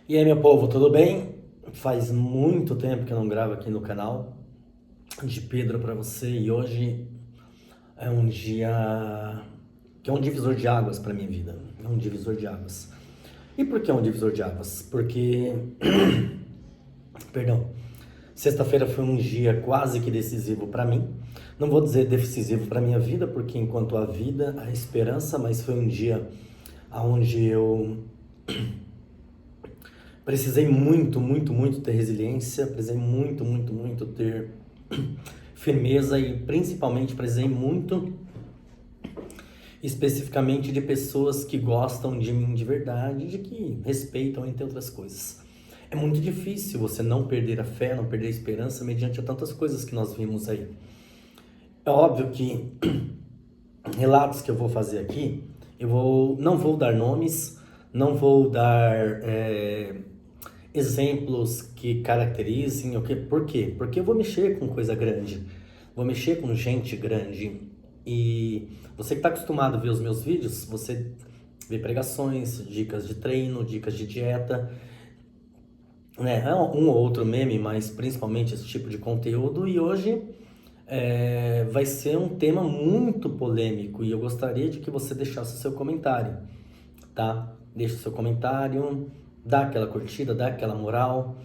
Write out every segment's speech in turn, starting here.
E aí, meu povo, tudo bem? Faz muito tempo que eu não gravo aqui no canal de Pedro para você e hoje é um dia que é um divisor de águas para minha vida. É um divisor de águas. E por que é um divisor de águas? Porque, perdão, sexta-feira foi um dia quase que decisivo para mim. Não vou dizer decisivo para minha vida, porque enquanto a vida, a esperança, mas foi um dia onde eu precisei muito, muito, muito ter resiliência, precisei muito, muito, muito ter firmeza e principalmente precisei muito especificamente de pessoas que gostam de mim de verdade, de que respeitam, entre outras coisas. É muito difícil você não perder a fé, não perder a esperança mediante a tantas coisas que nós vimos aí. É óbvio que relatos que eu vou fazer aqui, não vou dar nomes, não vou dar exemplos que caracterizem o que. Por quê? Porque eu vou mexer com coisa grande, vou mexer com gente grande. E você que está acostumado a ver os meus vídeos, você vê pregações, dicas de treino, dicas de dieta, né? É um ou outro meme, mas principalmente esse tipo de conteúdo. E hoje vai ser um tema muito polêmico e eu gostaria de que você deixasse o seu comentário, tá? Deixa o seu comentário, dá aquela curtida, dá aquela moral.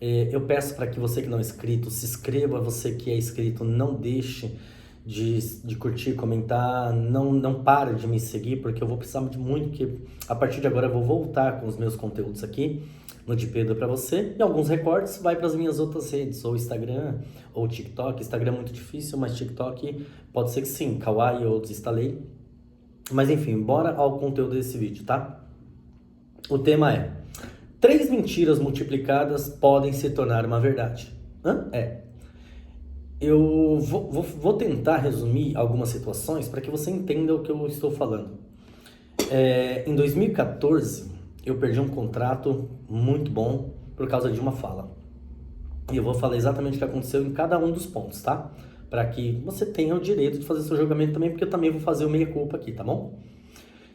Eu peço para que você que não é inscrito se inscreva, você que é inscrito não deixe de curtir, comentar, não pare de me seguir, porque eu vou precisar de muito, que a partir de agora eu vou voltar com os meus conteúdos aqui no de Pedro para você, e alguns recortes vai para as minhas outras redes, ou Instagram, ou TikTok. Instagram é muito difícil, mas TikTok pode ser que sim, Kawaii eu desinstalei. Mas enfim, bora ao conteúdo desse vídeo, tá? O tema é: três mentiras multiplicadas podem se tornar uma verdade. Hã? Eu vou tentar resumir algumas situações para que você entenda o que eu estou falando. Em 2014, eu perdi um contrato muito bom por causa de uma fala. E eu vou falar exatamente o que aconteceu em cada um dos pontos, tá? Para que você tenha o direito de fazer seu julgamento também, porque eu também vou fazer o meia-culpa aqui, tá bom?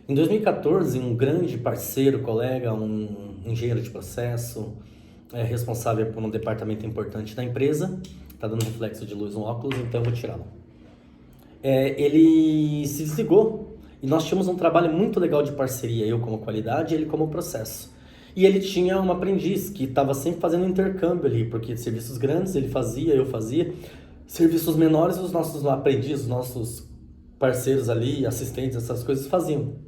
Em 2014, um grande parceiro, colega, um engenheiro de processo, responsável por um departamento importante da empresa, tá dando reflexo de luz no óculos, então eu vou tirá-lo. Ele se desligou e nós tínhamos um trabalho muito legal de parceria, eu como qualidade e ele como processo. E ele tinha um aprendiz que estava sempre fazendo intercâmbio ali, porque serviços grandes ele fazia, eu fazia, serviços menores os nossos aprendizes, os nossos parceiros ali, assistentes, essas coisas faziam.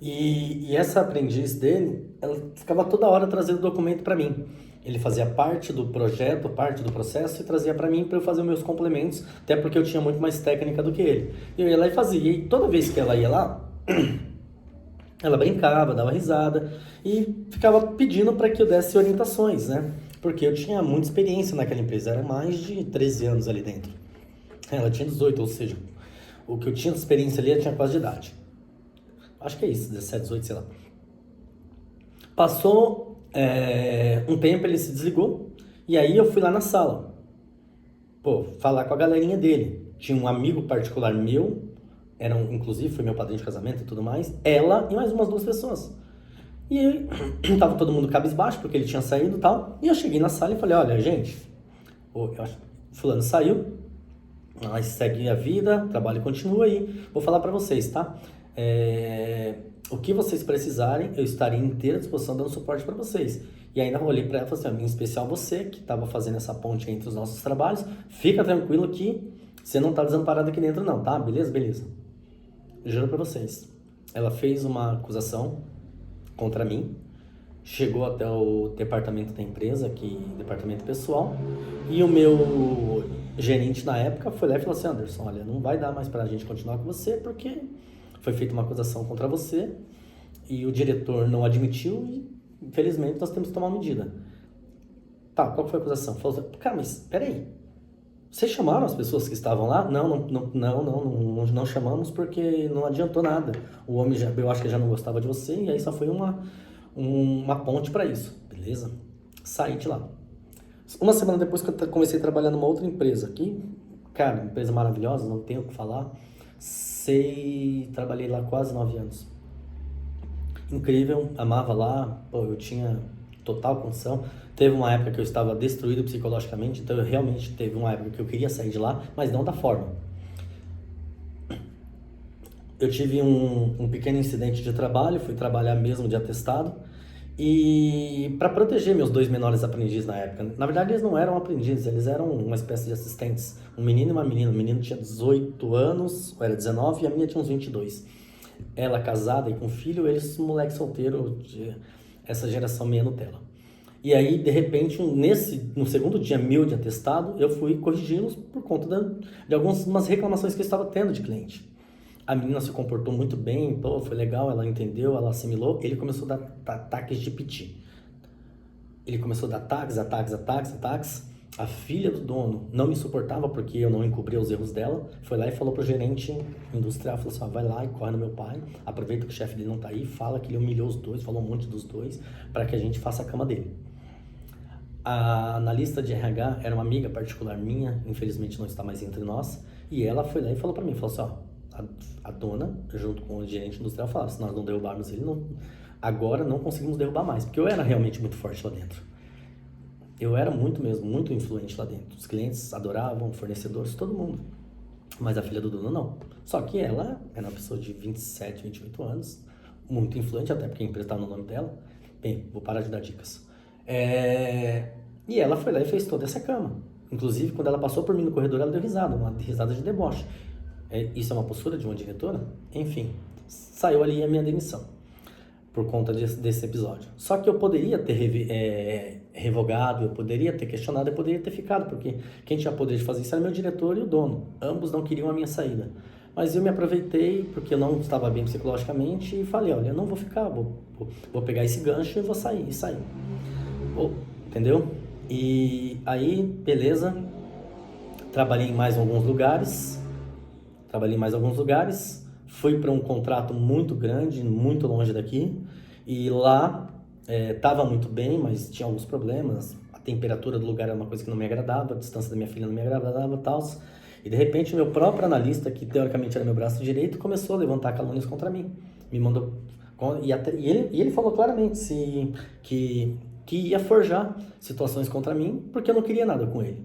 E essa aprendiz dele, ela ficava toda hora trazendo documento para mim. Ele fazia parte do projeto, parte do processo e trazia para mim para eu fazer os meus complementos, até porque eu tinha muito mais técnica do que ele. E eu ia lá e fazia. E toda vez que ela ia lá, ela brincava, dava risada e ficava pedindo para que eu desse orientações, né? Porque eu tinha muita experiência naquela empresa, era mais de 13 anos ali dentro. Ela tinha 18, ou seja, o que eu tinha de experiência ali, eu tinha quase de idade. Acho que é isso, 17, 18, sei lá. Passou um tempo, ele se desligou. E aí eu fui lá na sala. Pô, falar com a galerinha dele. Tinha um amigo particular meu. Inclusive, foi meu padrinho de casamento e tudo mais. Ela e mais umas duas pessoas. E aí, tava todo mundo cabisbaixo, porque ele tinha saído e tal. E eu cheguei na sala e falei, olha, gente, fulano saiu, mas segue a vida, o trabalho continua aí. Vou falar pra vocês, tá? O que vocês precisarem, eu estarei inteira disposição dando suporte para vocês. E ainda olhei para ela e falei assim, em especial você que estava fazendo essa ponte entre os nossos trabalhos, fica tranquilo que você não está desamparado aqui dentro não, tá? Beleza? Beleza. Juro para vocês. Ela fez uma acusação contra mim, chegou até o departamento da empresa, departamento pessoal, e o meu gerente na época foi lá e falou assim, Anderson, olha, não vai dar mais para a gente continuar com você, porque foi feita uma acusação contra você e o diretor não admitiu e, infelizmente, nós temos que tomar uma medida. Tá, qual foi a acusação? Falou assim, cara, mas peraí, vocês chamaram as pessoas que estavam lá? Não chamamos porque não adiantou nada. O homem, eu acho que já não gostava de você e aí só foi uma ponte para isso, beleza? Saí de lá. Uma semana depois que eu comecei a trabalhar numa outra empresa aqui, cara, empresa maravilhosa, não tenho o que falar. Trabalhei lá quase 9 anos. incrível, amava lá, pô, eu tinha total condição. Teve uma época que eu estava destruído psicologicamente, então eu realmente teve uma época que eu queria sair de lá, mas não da forma. Eu tive um pequeno incidente de trabalho, fui trabalhar mesmo de atestado, e para proteger meus dois menores aprendizes na época, na verdade eles não eram aprendizes, eles eram uma espécie de assistentes, um menino e uma menina. O menino tinha 18 anos, ou era 19, e a minha tinha uns 22. Ela casada e com filho, eles moleque solteiro, de essa geração meia Nutella. E aí, de repente, no segundo dia meu de atestado, eu fui corrigi-los por conta de algumas reclamações que eu estava tendo de cliente. A menina se comportou muito bem, pô, foi legal, ela entendeu, ela assimilou. Ele começou a dar ataques de piti. Ele começou a dar ataques. A filha do dono não me suportava porque eu não encobria os erros dela. Foi lá e falou pro gerente industrial, falou assim, ó, vai lá e corre no meu pai, aproveita que o chefe dele não tá aí, fala que ele humilhou os dois, falou um monte dos dois, para que a gente faça a cama dele. A analista de RH era uma amiga particular minha, infelizmente não está mais entre nós, e ela foi lá e falou para mim, falou assim, ó, a dona, junto com o gerente industrial, falaram, se nós não derrubarmos ele, agora não conseguimos derrubar mais, porque eu era realmente muito forte lá dentro. Eu era muito mesmo, muito influente lá dentro. Os clientes adoravam, fornecedores, todo mundo. Mas a filha do dono não. Só que ela era uma pessoa de 27, 28 anos, muito influente, até porque a empresa estava no nome dela. Bem, vou parar de dar dicas. E ela foi lá e fez toda essa cama. Inclusive, quando ela passou por mim no corredor, ela deu risada, uma risada de deboche. Isso é uma postura de uma diretora? Enfim, saiu ali a minha demissão por conta desse episódio. Só que eu poderia ter revogado, eu poderia ter questionado, eu poderia ter ficado, porque quem tinha poder de fazer isso era meu diretor e o dono. Ambos não queriam a minha saída. Mas eu me aproveitei, porque eu não estava bem psicologicamente, e falei, olha, eu não vou ficar, vou pegar esse gancho e vou sair, entendeu? E aí, beleza, trabalhei em mais alguns lugares, fui para um contrato muito grande, muito longe daqui, e lá estava muito bem, mas tinha alguns problemas, a temperatura do lugar era uma coisa que não me agradava, a distância da minha filha não me agradava e tal, e de repente o meu próprio analista, que teoricamente era meu braço direito, começou a levantar calúnias contra mim, me mandou, e ele falou claramente que ia forjar situações contra mim, porque eu não queria nada com ele.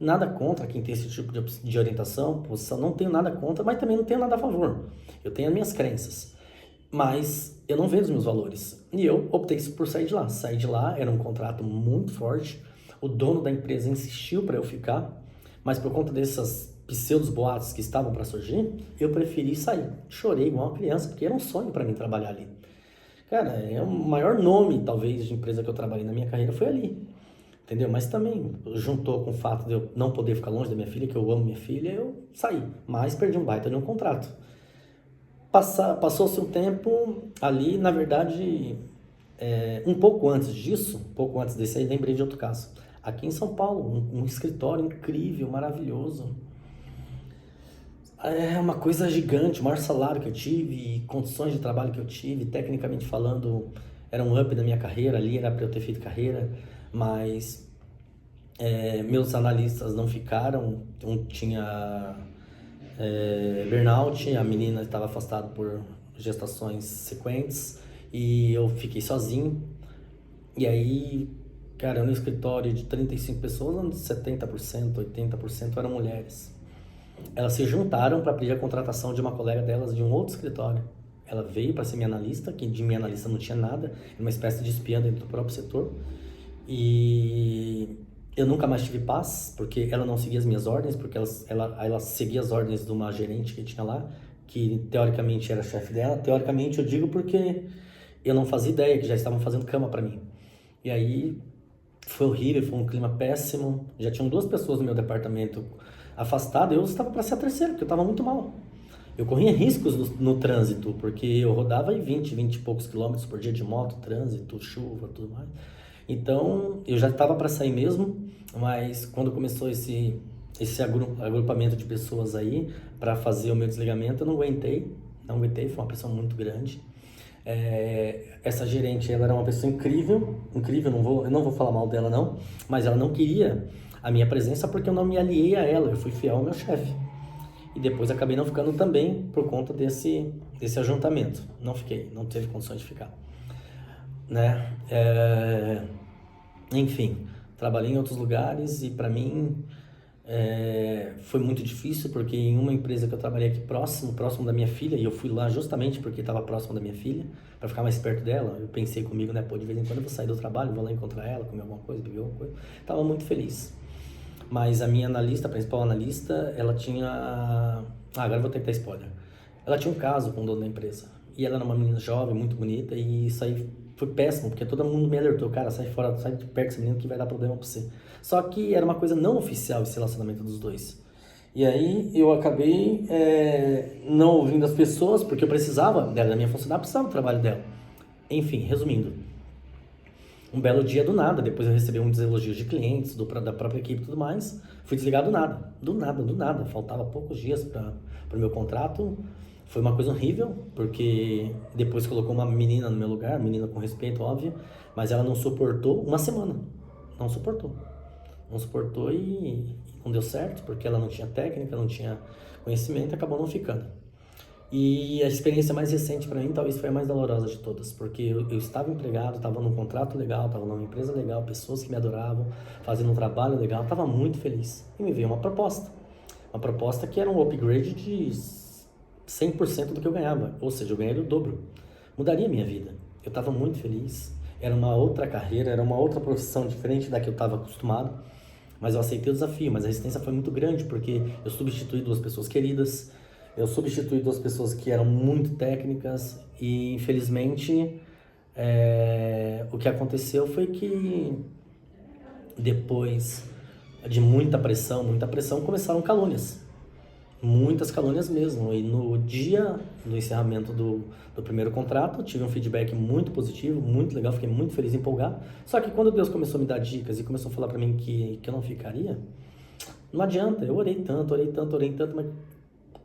Nada contra quem tem esse tipo de orientação, posição, não tenho nada contra, mas também não tenho nada a favor. Eu tenho as minhas crenças, mas eu não vendo os meus valores. E eu optei por sair de lá. Saí de lá, era um contrato muito forte, o dono da empresa insistiu para eu ficar, mas por conta desses pseudos boatos que estavam para surgir, eu preferi sair. Chorei igual uma criança, porque era um sonho para mim trabalhar ali. Cara, é o maior nome, talvez, de empresa que eu trabalhei na minha carreira foi ali. Entendeu? Mas também juntou com o fato de eu não poder ficar longe da minha filha, que eu amo minha filha, eu saí. Mas perdi um baita de um contrato. Passou-se um tempo ali, na verdade, um pouco antes disso, um pouco antes desse aí, lembrei de outro caso. Aqui em São Paulo, um escritório incrível, maravilhoso. É uma coisa gigante, o maior salário que eu tive, condições de trabalho que eu tive, tecnicamente falando, era um up da minha carreira ali, era para eu ter feito carreira, mas meus analistas não ficaram, tinha burnout, a menina estava afastada por gestações sequentes e eu fiquei sozinho. E aí, cara, no escritório de 35 pessoas, onde 70%, 80% eram mulheres. Elas se juntaram para pedir a contratação de uma colega delas de um outro escritório. Ela veio para ser minha analista, que de minha analista não tinha nada, uma espécie de espiã dentro do próprio setor. E eu nunca mais tive paz, porque ela não seguia as minhas ordens, porque ela seguia as ordens de uma gerente que tinha lá, que teoricamente era chefe dela. Teoricamente eu digo porque eu não fazia ideia que já estavam fazendo cama para mim. E aí foi horrível, foi um clima péssimo. Já tinham 2 pessoas no meu departamento afastadas, eu estava para ser a terceira, porque eu estava muito mal. Eu corria riscos no trânsito, porque eu rodava em 20 e poucos quilômetros por dia de moto, trânsito, chuva, tudo mais. Então, eu já estava para sair mesmo, mas quando começou esse agrupamento de pessoas aí para fazer o meu desligamento, eu não aguentei, foi uma pressão muito grande. Essa gerente, ela era uma pessoa incrível, eu não vou falar mal dela não, mas ela não queria a minha presença porque eu não me aliei a ela, eu fui fiel ao meu chefe. E depois acabei não ficando também por conta desse ajuntamento. Não fiquei, não teve condições de ficar, né? Enfim, trabalhei em outros lugares e para mim foi muito difícil, porque em uma empresa que eu trabalhei aqui próximo da minha filha, e eu fui lá justamente porque estava próximo da minha filha, para ficar mais perto dela. Eu pensei comigo, né, pô, de vez em quando eu vou sair do trabalho, vou lá encontrar ela, comer alguma coisa, beber alguma coisa. Tava muito feliz. Mas a minha analista, a principal analista, ela tinha... agora eu vou tentar spoiler. Ela tinha um caso com o dono da empresa. E ela era uma menina jovem, muito bonita, e isso aí foi péssimo, porque todo mundo me alertou, cara, sai fora, sai de perto desse menino que vai dar problema pra você. Só que era uma coisa não oficial esse relacionamento dos dois. E aí eu acabei não ouvindo as pessoas, porque eu precisava dela, da minha funcionária, precisava do trabalho dela. Enfim, resumindo, um belo dia do nada, depois eu recebi muitos elogios de clientes, da própria equipe e tudo mais, fui desligado do nada, do nada, faltava poucos dias para o meu contrato. Foi uma coisa horrível, porque depois colocou uma menina no meu lugar, menina com respeito, óbvio, mas ela não suportou uma semana, não suportou. Não suportou e não deu certo, porque ela não tinha técnica, não tinha conhecimento, acabou não ficando. E a experiência mais recente para mim talvez foi a mais dolorosa de todas, porque eu estava empregado, estava num contrato legal, estava numa empresa legal, pessoas que me adoravam, fazendo um trabalho legal, estava muito feliz. E me veio uma proposta que era um upgrade de 100% do que eu ganhava, ou seja, eu ganharia o dobro. Mudaria a minha vida. Eu estava muito feliz, era uma outra carreira, era uma outra profissão diferente da que eu estava acostumado, mas eu aceitei o desafio, mas a resistência foi muito grande, porque eu substituí duas pessoas queridas, eu substituí duas pessoas que eram muito técnicas e, infelizmente, o que aconteceu foi que depois de muita pressão, começaram calúnias. Muitas calúnias mesmo. E no dia do encerramento do primeiro contrato, tive um feedback muito positivo, muito legal, fiquei muito feliz e empolgado. Só que quando Deus começou a me dar dicas e começou a falar pra mim que eu não ficaria, não adianta. Eu orei tanto, mas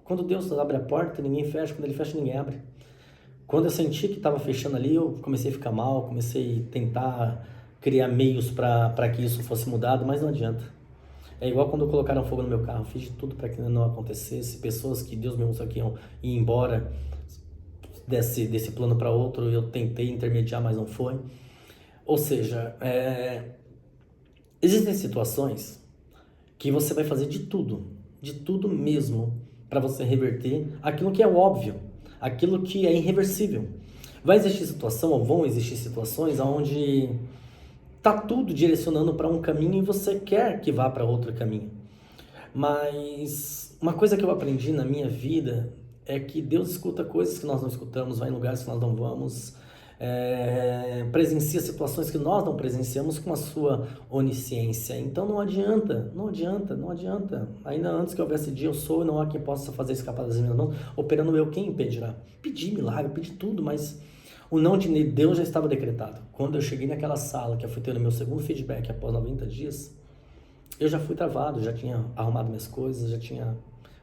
quando Deus abre a porta, ninguém fecha. Quando Ele fecha, ninguém abre. Quando eu senti que estava fechando ali, eu comecei a ficar mal, comecei a tentar criar meios para que isso fosse mudado, mas não adianta. É igual quando colocaram fogo no meu carro, fiz de tudo para que não acontecesse. Pessoas que Deus me mostrou que iam ir embora desse plano para outro, eu tentei intermediar, mas não foi. Ou seja, existem situações que você vai fazer de tudo mesmo, para você reverter aquilo que é óbvio, aquilo que é irreversível. Vai existir situação, ou vão existir situações onde tá tudo direcionando para um caminho e você quer que vá para outro caminho. Mas uma coisa que eu aprendi na minha vida é que Deus escuta coisas que nós não escutamos, vai em lugares que nós não vamos, presencia situações que nós não presenciamos com a sua onisciência. Então não adianta. Ainda antes que houvesse dia, eu sou e não há quem possa fazer escapar das minhas mãos. Operando eu, quem impedirá? Pedi milagre, pedi tudo, mas o não de Deus já estava decretado. Quando eu cheguei naquela sala, que eu fui ter o meu segundo feedback após 90 dias, eu já fui travado, já tinha arrumado minhas coisas,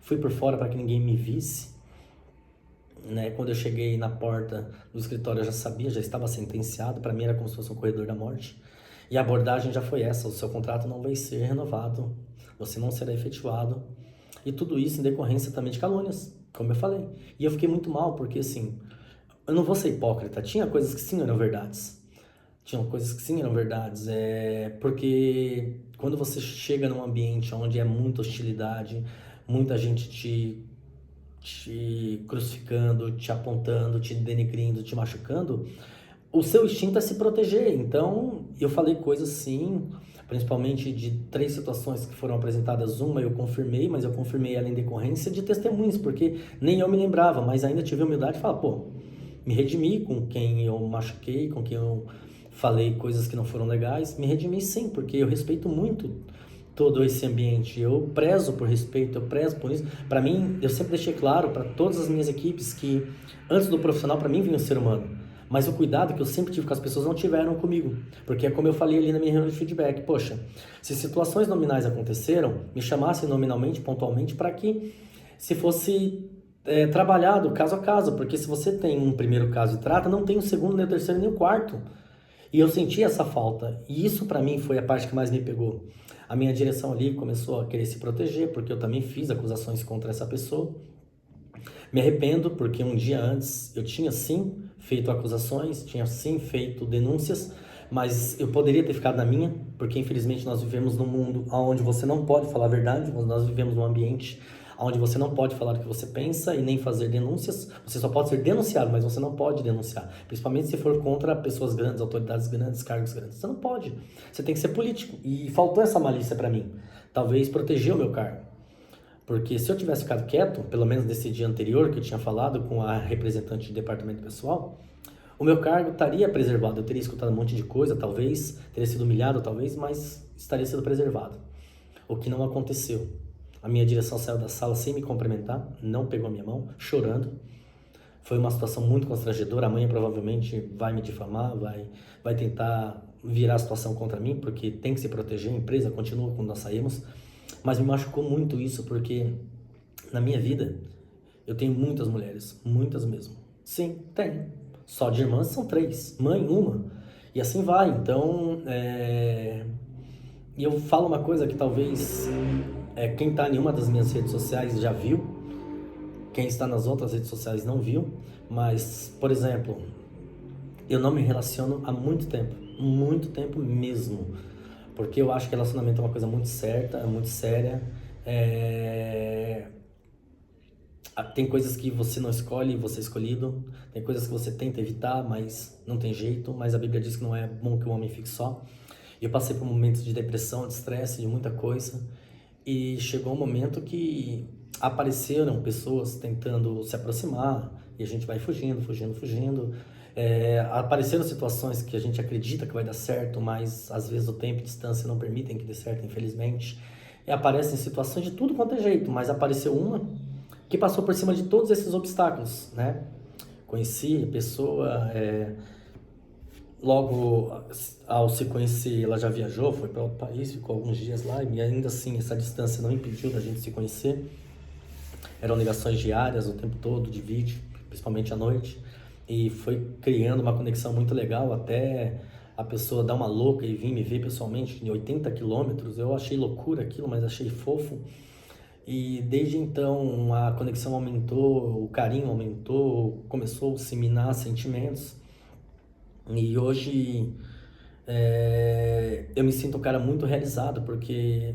fui por fora para que ninguém me visse. Né? Quando eu cheguei na porta do escritório, eu já sabia, já estava sentenciado. Para mim era como se fosse um corredor da morte. E a abordagem já foi essa: o seu contrato não vai ser renovado, você não será efetivado. E tudo isso em decorrência também de calúnias, como eu falei. E eu fiquei muito mal, porque assim, eu não vou ser hipócrita, tinha coisas que sim eram verdades. Porque quando você chega num ambiente onde é muita hostilidade, muita gente te crucificando, te apontando, te denegrindo, te machucando, o seu instinto é se proteger. Então, eu falei coisas sim, principalmente de 3 situações que foram apresentadas. Uma eu confirmei, mas eu confirmei ela em decorrência de testemunhos, porque nem eu me lembrava, mas ainda tive a humildade de falar, pô, me redimi com quem eu machuquei, com quem eu falei coisas que não foram legais, me redimi sim, porque eu respeito muito todo esse ambiente, eu prezo por respeito, eu prezo por isso. Para mim, eu sempre deixei claro para todas as minhas equipes que antes do profissional, para mim vinha o ser humano, mas o cuidado que eu sempre tive com as pessoas não tiveram comigo, porque é como eu falei ali na minha reunião de feedback, poxa, se situações nominais aconteceram, me chamassem nominalmente, pontualmente, para que se fosse trabalhado caso a caso, porque se você tem um primeiro caso e trata, não tem o segundo, nem o terceiro, nem o quarto. E eu senti essa falta, e isso para mim foi a parte que mais me pegou. A minha direção ali começou a querer se proteger, porque eu também fiz acusações contra essa pessoa. Me arrependo porque um dia antes eu tinha sim feito acusações, tinha sim feito denúncias, mas eu poderia ter ficado na minha, porque infelizmente nós vivemos num mundo onde você não pode falar a verdade, nós vivemos num ambiente onde você não pode falar o que você pensa e nem fazer denúncias, você só pode ser denunciado, mas você não pode denunciar, principalmente se for contra pessoas grandes, autoridades grandes, cargos grandes, você não pode, você tem que ser político, e faltou essa malícia para mim, talvez proteger o meu cargo. Porque se eu tivesse ficado quieto, pelo menos nesse dia anterior que eu tinha falado com a representante de departamento pessoal, o meu cargo estaria preservado. Eu teria escutado um monte de coisa, talvez, teria sido humilhado, talvez, mas estaria sendo preservado. O que não aconteceu. A minha direção saiu da sala sem me cumprimentar, não pegou a minha mão, chorando. Foi uma situação muito constrangedora. Amanhã provavelmente vai me difamar, vai tentar virar a situação contra mim, porque tem que se proteger, a empresa continua quando nós saímos. Mas me machucou muito isso, porque na minha vida eu tenho muitas mulheres, muitas mesmo. Sim, tenho. Só de irmãs são 3, mãe uma, e assim vai. Então, e eu falo uma coisa que talvez quem está em uma das minhas redes sociais já viu, quem está nas outras redes sociais não viu, mas, por exemplo, eu não me relaciono há muito tempo mesmo. Porque eu acho que relacionamento é uma coisa muito certa, muito séria. Tem coisas que você não escolhe, você é escolhido. Tem coisas que você tenta evitar, mas não tem jeito. Mas a Bíblia diz que não é bom que o homem fique só. E eu passei por momentos de depressão, de estresse, de muita coisa. E chegou um momento que apareceram pessoas tentando se aproximar. E a gente vai fugindo, fugindo, fugindo. Apareceram situações que a gente acredita que vai dar certo, mas às vezes o tempo e a distância não permitem que dê certo, infelizmente. E aparecem situações de tudo quanto é jeito, mas apareceu uma que passou por cima de todos esses obstáculos, né? Conheci a pessoa, logo ao se conhecer, ela já viajou, foi para outro país, ficou alguns dias lá, e ainda assim essa distância não impediu da gente se conhecer. Eram ligações diárias o tempo todo, de vídeo, principalmente à noite. E foi criando uma conexão muito legal, até a pessoa dar uma louca e vir me ver pessoalmente em 80 quilômetros. Eu achei loucura aquilo, mas achei fofo. E desde então a conexão aumentou, o carinho aumentou, começou a se minar sentimentos. E hoje eu me sinto um cara muito realizado, porque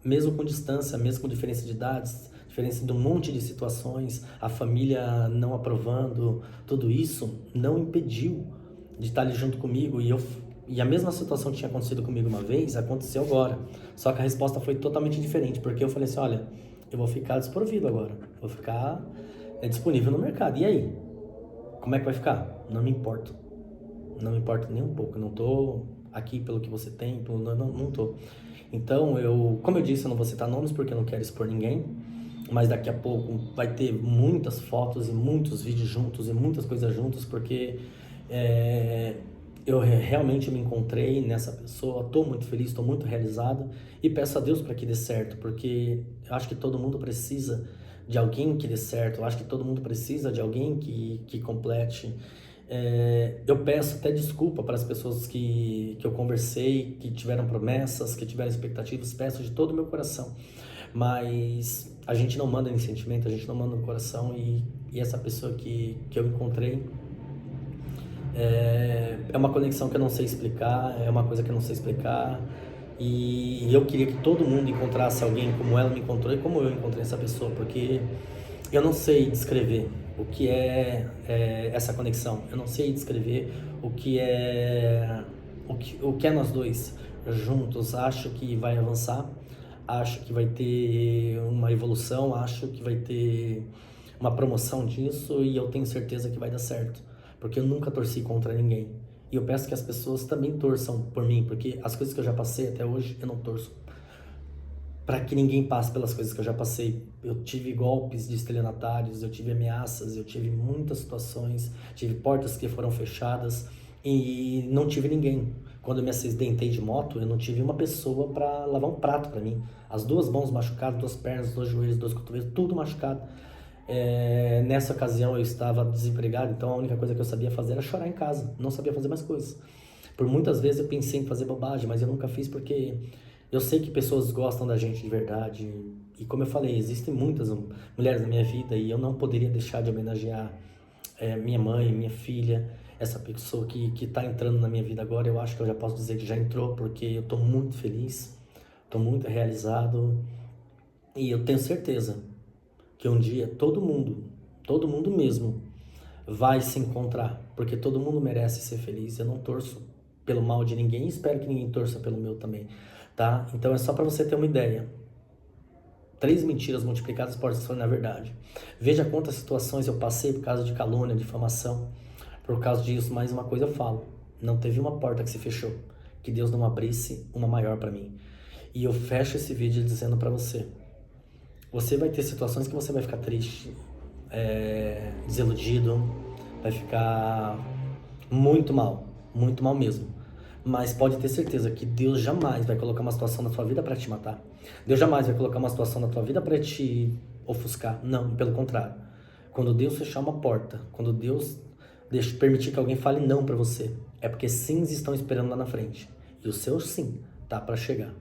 mesmo com distância, mesmo com diferença de idades, diferença de um monte de situações, a família não aprovando, tudo isso não impediu de estar ali junto comigo. E a mesma situação que tinha acontecido comigo uma vez, aconteceu agora. Só que a resposta foi totalmente diferente, porque eu falei assim, olha, eu vou ficar desprovido agora, vou ficar disponível no mercado. E aí? Como é que vai ficar? Não me importo. Não me importa nem um pouco, eu não tô aqui pelo que você tem, não tô. Então, como eu disse, eu não vou citar nomes porque eu não quero expor ninguém, mas daqui a pouco vai ter muitas fotos e muitos vídeos juntos e muitas coisas juntos, porque eu realmente me encontrei nessa pessoa, estou muito feliz, estou muito realizado e peço a Deus para que dê certo, porque eu acho que todo mundo precisa de alguém que dê certo, eu acho que todo mundo precisa de alguém que complete. Eu peço até desculpa para as pessoas que eu conversei, que tiveram promessas, que tiveram expectativas, peço de todo o meu coração, mas a gente não manda em sentimento, a gente não manda no coração, e essa pessoa que eu encontrei é uma conexão que eu não sei explicar, é uma coisa que eu não sei explicar, e eu queria que todo mundo encontrasse alguém como ela me encontrou e como eu encontrei essa pessoa, porque eu não sei descrever o que é essa conexão. Eu não sei descrever o que é nós dois juntos. Acho que vai avançar, acho que vai ter uma evolução, acho que vai ter uma promoção disso, e eu tenho certeza que vai dar certo, porque eu nunca torci contra ninguém. E eu peço que as pessoas também torçam por mim, porque as coisas que eu já passei até hoje, eu não torço para que ninguém passe pelas coisas que eu já passei. Eu tive golpes de estelionatários, eu tive ameaças, eu tive muitas situações, tive portas que foram fechadas e não tive ninguém. Quando eu me acidentei de moto, eu não tive uma pessoa para lavar um prato para mim. As 2 mãos machucadas, 2 pernas, 2 joelhos, 2 cotovelos, tudo machucado. Nessa ocasião eu estava desempregado, então a única coisa que eu sabia fazer era chorar em casa, não sabia fazer mais coisas. Por muitas vezes eu pensei em fazer bobagem, mas eu nunca fiz porque Eu sei que pessoas gostam da gente de verdade. E como eu falei, existem muitas mulheres na minha vida e eu não poderia deixar de homenagear minha mãe, minha filha, essa pessoa que tá entrando na minha vida agora. Eu acho que eu já posso dizer que já entrou, porque eu tô muito feliz, tô muito realizado. E eu tenho certeza que um dia todo mundo mesmo, vai se encontrar, porque todo mundo merece ser feliz. Eu não torço pelo mal de ninguém e espero que ninguém torça pelo meu também, tá? Então é só para você ter uma ideia. 3 mentiras multiplicadas podem se tornar verdade. Veja quantas situações eu passei por causa de calúnia, difamação, por causa disso. Mais uma coisa eu falo, não teve uma porta que se fechou, que Deus não abrisse uma maior para mim. E eu fecho esse vídeo dizendo para você, você vai ter situações que você vai ficar triste, desiludido, vai ficar muito mal mesmo. Mas pode ter certeza que Deus jamais vai colocar uma situação na sua vida para te matar. Deus jamais vai colocar uma situação na tua vida para te ofuscar. Não, pelo contrário. Quando Deus fechar uma porta, quando Deus permitir que alguém fale não para você, é porque sims estão esperando lá na frente. E o seu sim tá para chegar.